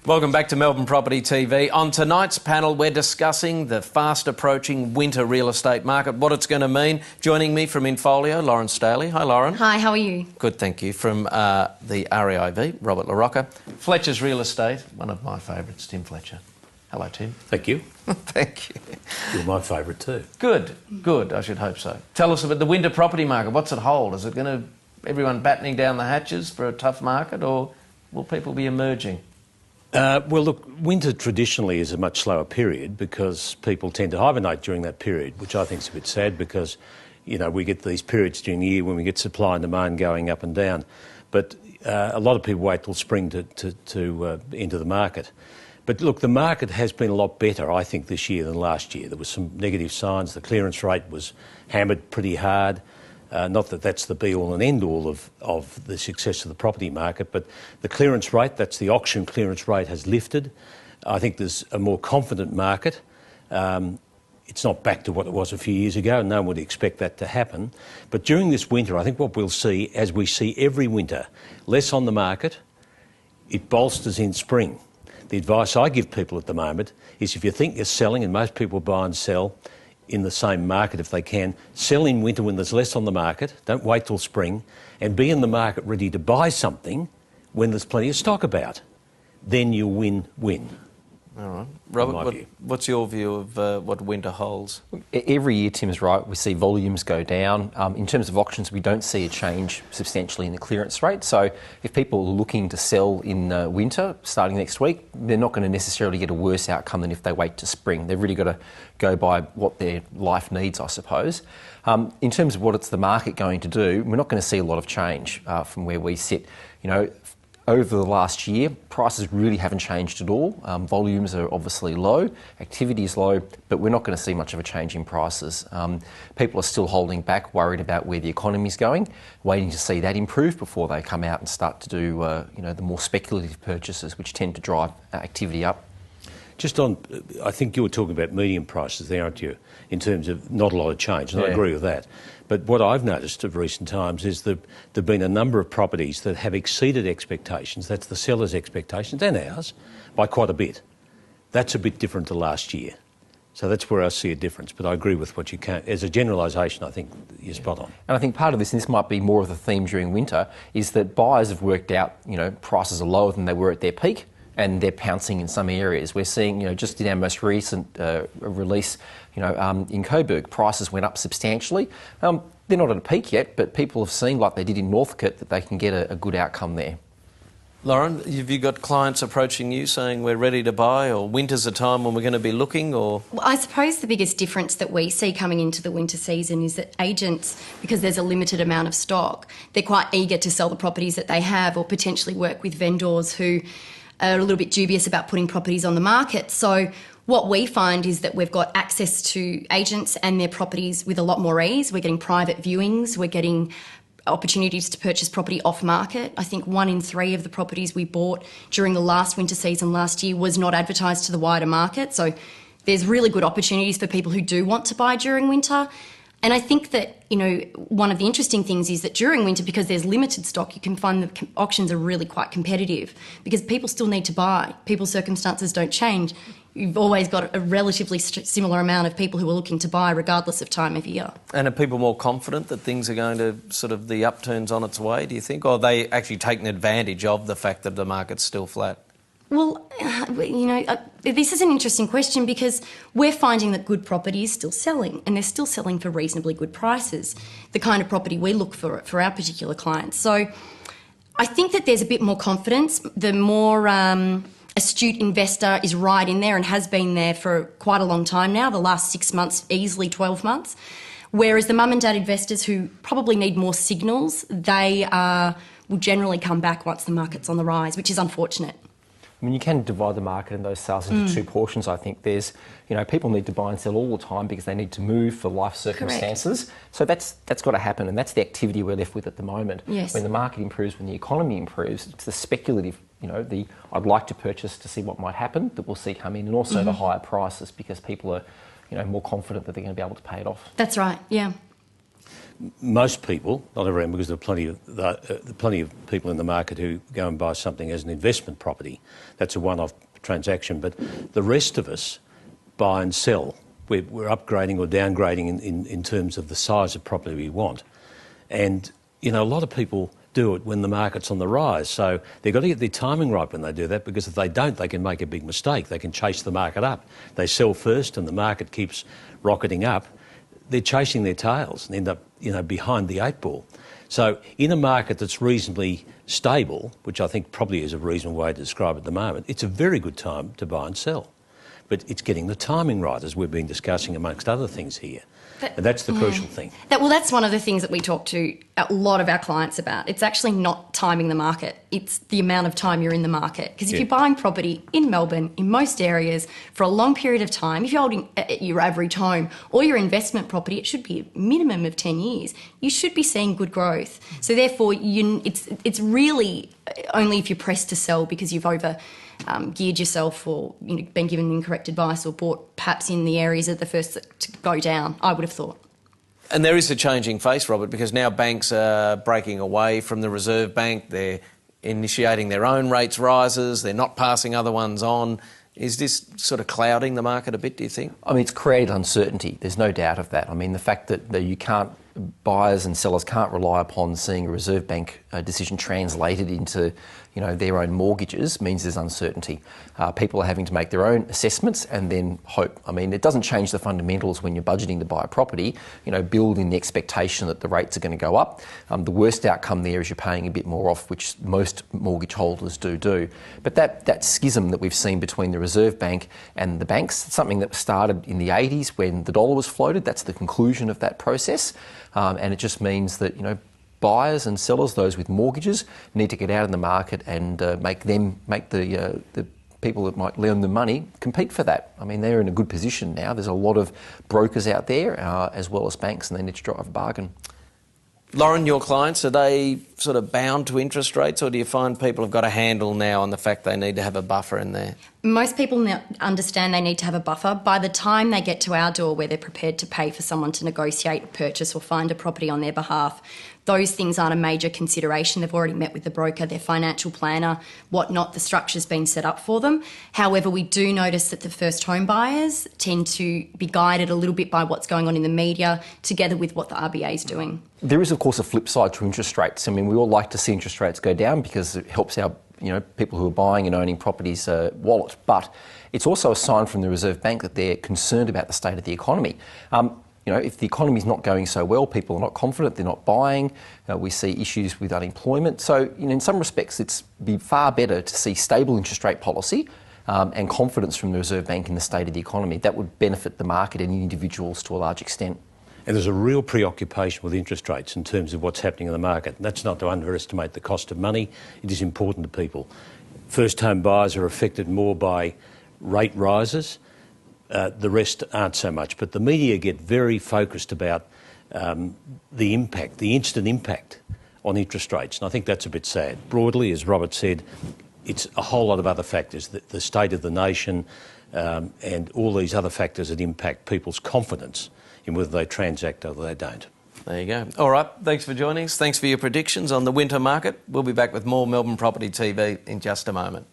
Welcome back to Melbourne Property TV. On tonight's panel, we're discussing the fast-approaching winter real estate market, what it's going to mean. Joining me from Infolio, Lauren Staley. Hi, Lauren. Hi, how are you? Good, thank you. From the REIV, Robert LaRocca. Fletcher's Real Estate, one of my favourites, Tim Fletcher. Hello, Tim. Thank you. Thank you. You're my favourite too. Good, I should hope so. Tell us about the winter property market. What's it hold? Is it going to everyone battening down the hatches for a tough market, or will people be emerging? Well, look, winter traditionally is a much slower period because people tend to hibernate during that period, which I think is a bit sad because, you know, we get these periods during the year when we get supply and demand going up and down. But a lot of people wait till spring to enter the market. But look, the market has been a lot better, I think, this year than last year. There was some negative signs. The clearance rate was hammered pretty hard. Not that that's the be-all and end-all of the success of the property market, but the clearance rate, that's the auction clearance rate, has lifted. I think there's a more confident market. It's not back to what it was a few years ago. No one would expect that to happen. But during this winter, I think what we'll see, as we see every winter, less on the market, it bolsters in spring. The advice I give people at the moment is if you think you're selling, and most people buy and sell in the same market if they can, sell in winter when there's less on the market, don't wait till spring, and be in the market ready to buy something when there's plenty of stock about. Then you'll win-win. All right. Robert, what's your view of what winter holds? Every year, Tim's right, we see volumes go down. In terms of auctions, we don't see a change substantially in the clearance rate. So if people are looking to sell in winter, starting next week, they're not going to necessarily get a worse outcome than if they wait to spring. They've really got to go by what their life needs, I suppose. In terms of what it's the market going to do, we're not going to see a lot of change from where we sit. You know, over the last year, prices really haven't changed at all. Volumes are obviously low, activity is low, but we're not going to see much of a change in prices. People are still holding back, worried about where the economy's going, waiting to see that improve before they come out and start to do the more speculative purchases, which tend to drive activity up. Just on, I think you were talking about medium prices there, aren't you, in terms of not a lot of change, and yeah. I agree with that. But what I've noticed of recent times is that there have been a number of properties that have exceeded expectations, that's the seller's expectations and ours, by quite a bit. That's a bit different to last year. So that's where I see a difference, but I agree with what you can. As a generalisation, I think you're spot on. And I think part of this, and this might be more of the theme during winter, is that buyers have worked out, prices are lower than they were at their peak, and they're pouncing in some areas. We're seeing, just in our most recent release, in Coburg, prices went up substantially. They're not at a peak yet, but people have seen, like they did in Northcote, that they can get a good outcome there. Lauren, have you got clients approaching you saying we're ready to buy, or winter's a time when we're going to be looking, or...? Well, I suppose the biggest difference that we see coming into the winter season is that agents, because there's a limited amount of stock, they're quite eager to sell the properties that they have or potentially work with vendors who are a little bit dubious about putting properties on the market. So what we find is that we've got access to agents and their properties with a lot more ease. We're getting private viewings, we're getting opportunities to purchase property off market. I think 1 in 3 of the properties we bought during the last winter season last year was not advertised to the wider market. So there's really good opportunities for people who do want to buy during winter. And I think that, one of the interesting things is that during winter, because there's limited stock, you can find the auctions are really quite competitive because people still need to buy. People's circumstances don't change. You've always got a relatively similar amount of people who are looking to buy regardless of time of year. And are people more confident that things are going to the upturn's on its way, do you think? Or are they actually taking advantage of the fact that the market's still flat? Well, this is an interesting question because we're finding that good property is still selling, and they're still selling for reasonably good prices, the kind of property we look for our particular clients. So I think that there's a bit more confidence. The more astute investor is right in there and has been there for quite a long time now, the last 6 months, easily 12 months. Whereas the mum and dad investors who probably need more signals, they will generally come back once the market's on the rise, which is unfortunate. I mean, you can divide the market and those sales into two portions, I think. There's, people need to buy and sell all the time because they need to move for life circumstances. Correct. So that's got to happen, and that's the activity we're left with at the moment. Yes. When the market improves, when the economy improves, it's the speculative, the I'd like to purchase to see what might happen that we'll see come in, and also the higher prices because people are, more confident that they're going to be able to pay it off. That's right, yeah. most people, not everyone, because there are plenty of people in the market who go and buy something as an investment property. That's a one-off transaction. But the rest of us buy and sell. We're upgrading or downgrading in terms of the size of property we want. And, you know, a lot of people do it when the market's on the rise. So they've got to get their timing right when they do that, because if they don't, they can make a big mistake. They can chase the market up. They sell first and the market keeps rocketing up. They're chasing their tails and end up, you know, behind the 8 ball. So in a market that's reasonably stable, which I think probably is a reasonable way to describe it at the moment, it's a very good time to buy and sell. But it's getting the timing right, as we've been discussing amongst other things here. And that's the crucial thing. That's one of the things that we talk to a lot of our clients about. It's actually not timing the market. It's the amount of time you're in the market. Because if you're buying property in Melbourne, in most areas, for a long period of time, if you're holding your average home or your investment property, it should be a minimum of 10 years. You should be seeing good growth. So therefore, it's really only if you're pressed to sell because you've geared yourself or been given incorrect advice or bought perhaps in the areas that the first to go down, I would have thought. And there is a changing face, Robert, because now banks are breaking away from the Reserve Bank. They're initiating their own rates rises. They're not passing other ones on. Is this sort of clouding the market a bit, do you think? I mean, it's created uncertainty. There's no doubt of that. I mean, the fact that you can't, buyers and sellers can't rely upon seeing a Reserve Bank decision translated into, their own mortgages means there's uncertainty. People are having to make their own assessments and then hope. I mean, it doesn't change the fundamentals when you're budgeting to buy a property, building the expectation that the rates are going to go up. The worst outcome there is you're paying a bit more off, which most mortgage holders do. But that schism that we've seen between the Reserve Bank and the banks, it's something that started in the 80s when the dollar was floated. That's the conclusion of that process. And it just means that, buyers and sellers, those with mortgages, need to get out in the market and make the people that might lend them money compete for that. I mean, they're in a good position now. There's a lot of brokers out there as well as banks, and they need to drive a bargain. Lauren, your clients, are they sort of bound to interest rates, or do you find people have got a handle now on the fact they need to have a buffer in there? Most people now understand they need to have a buffer. By the time they get to our door where they're prepared to pay for someone to negotiate a purchase or find a property on their behalf, those things aren't a major consideration. They've already met with the broker, their financial planner, whatnot. The structure's been set up for them. However, we do notice that the first home buyers tend to be guided a little bit by what's going on in the media, together with what the RBA is doing. There is, of course, a flip side to interest rates. I mean, we all like to see interest rates go down because it helps our people who are buying and owning properties wallet. But it's also a sign from the Reserve Bank that they're concerned about the state of the economy. If the economy is not going so well, people are not confident, they're not buying, we see issues with unemployment. So, in some respects, it's be far better to see stable interest rate policy and confidence from the Reserve Bank in the state of the economy. That would benefit the market and individuals to a large extent. And there's a real preoccupation with interest rates in terms of what's happening in the market. And that's not to underestimate the cost of money. It is important to people. First home buyers are affected more by rate rises. The rest aren't so much. But the media get very focused about the impact, the instant impact on interest rates. And I think that's a bit sad. Broadly, as Robert said, it's a whole lot of other factors, the state of the nation and all these other factors that impact people's confidence in whether they transact or they don't. There you go. All right, thanks for joining us. Thanks for your predictions on the winter market. We'll be back with more Melbourne Property TV in just a moment.